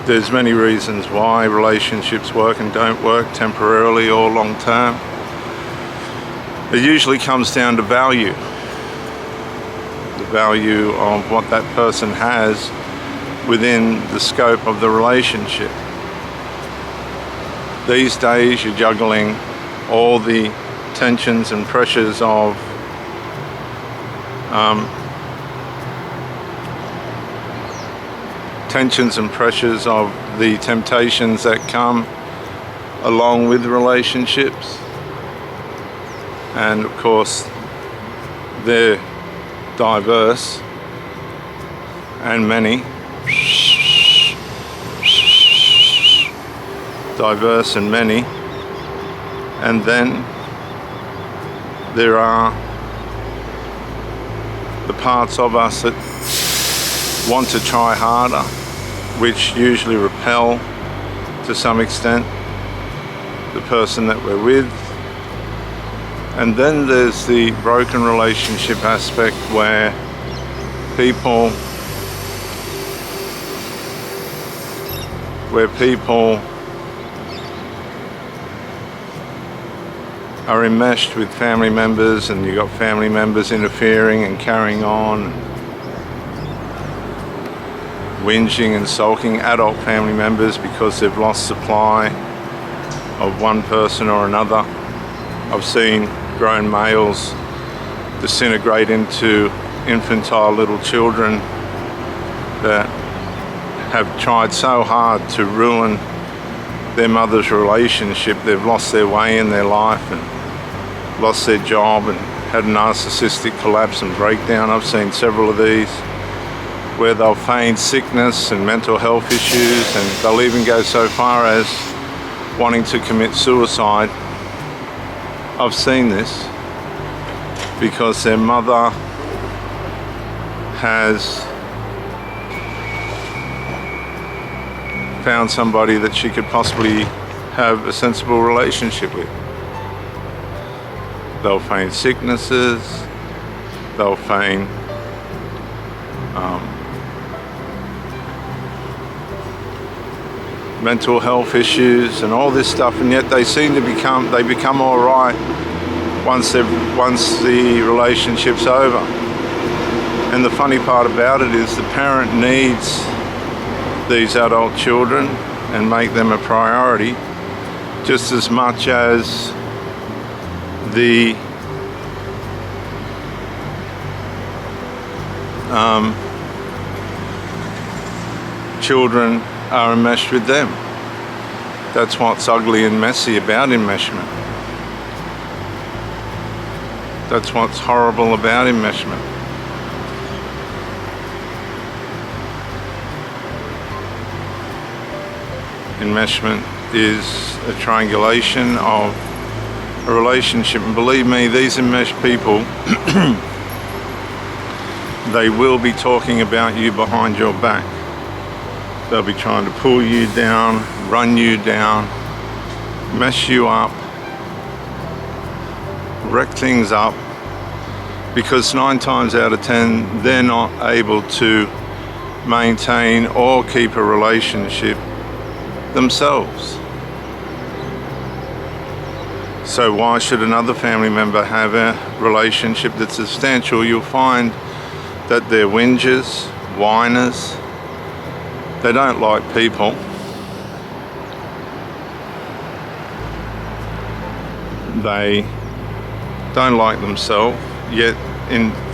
There's many reasons why relationships work and don't work, temporarily or long term. It usually comes down to value. The value of what that person has within the scope of the relationship. These days you're juggling all the tensions and pressures of the temptations that come along with relationships, and of course they're diverse and many. And then there are the parts of us that want to try harder, which usually repel to some extent the person that we're with. And then there's the broken relationship aspect, where people are enmeshed with family members, and you've got family members interfering and carrying on, whinging and sulking, adult family members, because they've lost supply of one person or another. I've seen grown males disintegrate into infantile little children that have tried so hard to ruin their mother's relationship. They've lost their way in their life and lost their job and had a narcissistic collapse and breakdown. I've seen several of these where they'll feign sickness and mental health issues, and they'll even go so far as wanting to commit suicide. I've seen this because their mother has found somebody that she could possibly have a sensible relationship with. They'll feign sicknesses, they'll feign mental health issues and all this stuff, and yet they seem to become all right once the relationship's over. And the funny part about it is the parent needs these adult children and make them a priority just as much as the children are enmeshed with them. That's what's ugly and messy about enmeshment. That's what's horrible about enmeshment. Enmeshment is a triangulation of a relationship, and believe me, these enmeshed people they will be talking about you behind your back. They'll be trying to pull you down, run you down, mess you up, wreck things up, because 9 times out of 10 they're not able to maintain or keep a relationship themselves. So why should another family member have a relationship that's substantial? You'll find that they're whingers, whiners. They don't like people. They don't like themselves, yet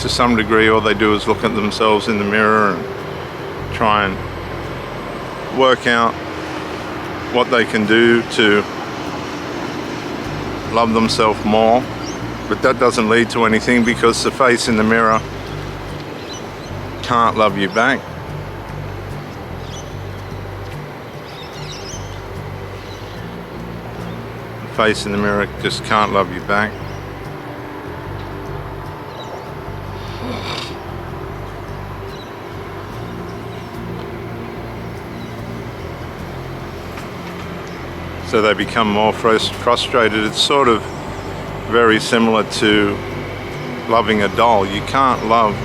to some degree all they do is look at themselves in the mirror and try and work out what they can do to love themselves more. But that doesn't lead to anything, because the face in the mirror can't love you back. The face in the mirror just can't love you back. So they become more frustrated. It's sort of very similar to loving a doll. You can't love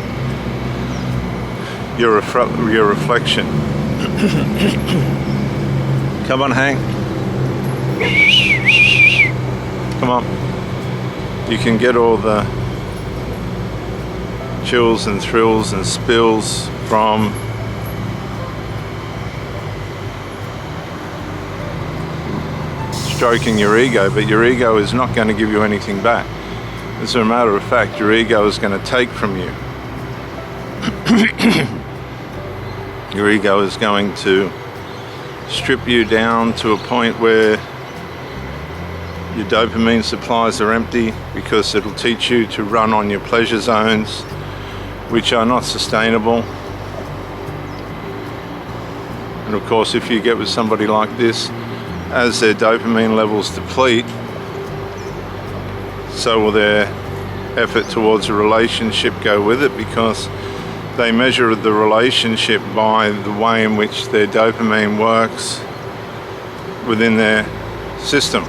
your reflection. Come on, Hank. Come on. You can get all the chills and thrills and spills from stroking your ego, but your ego is not going to give you anything back. As a matter of fact, your ego is going to take from you. Your ego is going to strip you down to a point where your dopamine supplies are empty, because it'll teach you to run on your pleasure zones, which are not sustainable. And of course, if you get with somebody like this, as their dopamine levels deplete, so will their effort towards a relationship go with it, because they measure the relationship by the way in which their dopamine works within their system.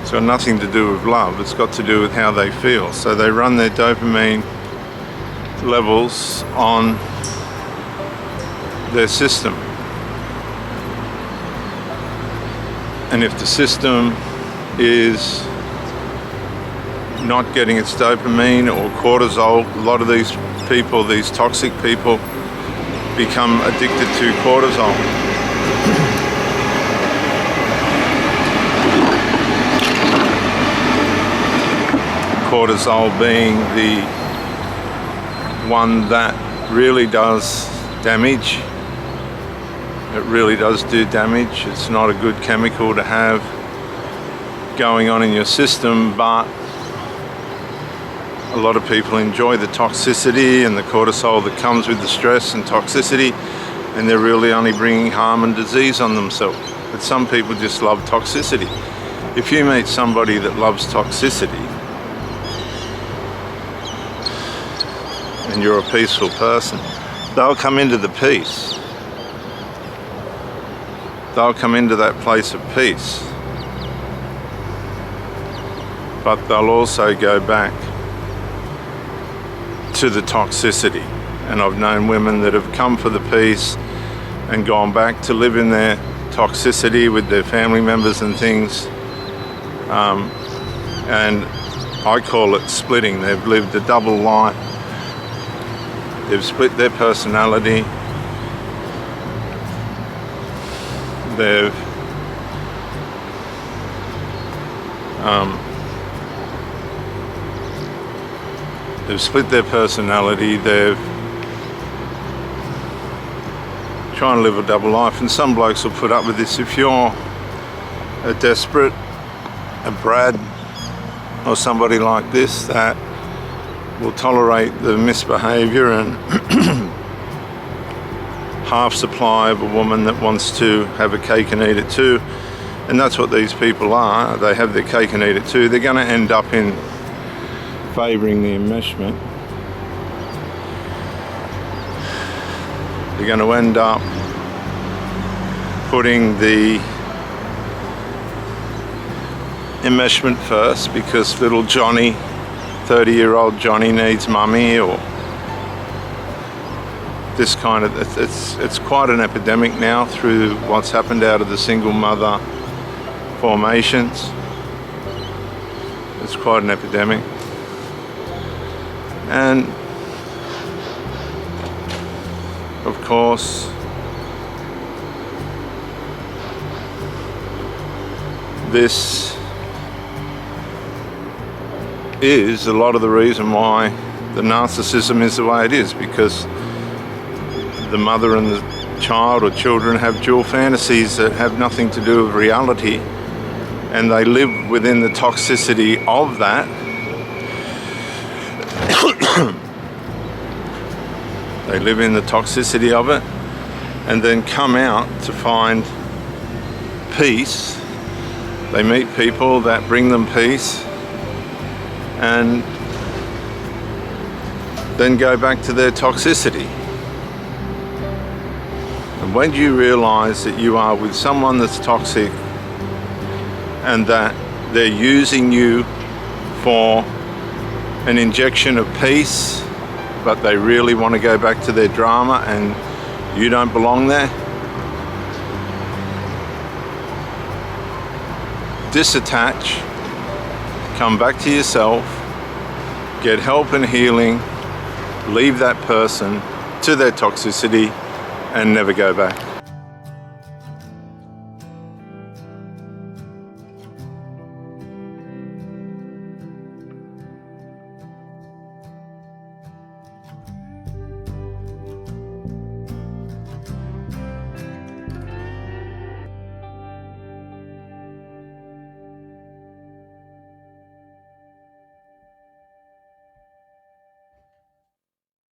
It's got nothing to do with love, it's got to do with how they feel. So they run their dopamine levels on their system. And if the system is not getting its dopamine or cortisol, a lot of these people, these toxic people, become addicted to cortisol. Cortisol being the one that really does damage. It really does do damage. It's not a good chemical to have going on in your system, but a lot of people enjoy the toxicity and the cortisol that comes with the stress and toxicity, and they're really only bringing harm and disease on themselves. But some people just love toxicity. If you meet somebody that loves toxicity and you're a peaceful person, they'll come into the peace. They'll come into that place of peace. But they'll also go back to the toxicity. And I've known women that have come for the peace and gone back to live in their toxicity with their family members and things. And I call it splitting. They've lived a double life. They've split their personality. They've split their personality. They've trying to live a double life, and some blokes will put up with this. If you're a desperate, a Brad, or somebody like this that will tolerate the misbehaviour and half supply of a woman that wants to have a cake and eat it too, and that's what these people are. They have their cake and eat it too. They're going to end up in favouring the enmeshment. They're going to end up putting the enmeshment first, because little Johnny, 30-year-old Johnny, needs mummy, or this kind of, it's quite an epidemic now through what's happened out of the single mother formations. It's quite an epidemic. And of course, this is a lot of the reason why the narcissism is the way it is, because the mother and the child or children have dual fantasies that have nothing to do with reality, and they live within the toxicity of that. They live in the toxicity of it, and then come out to find peace. They meet people that bring them peace, and then go back to their toxicity. And when you realize that you are with someone that's toxic and that they're using you for an injection of peace, but they really want to go back to their drama and you don't belong there, disattach, come back to yourself, get help and healing, leave that person to their toxicity, and never go back.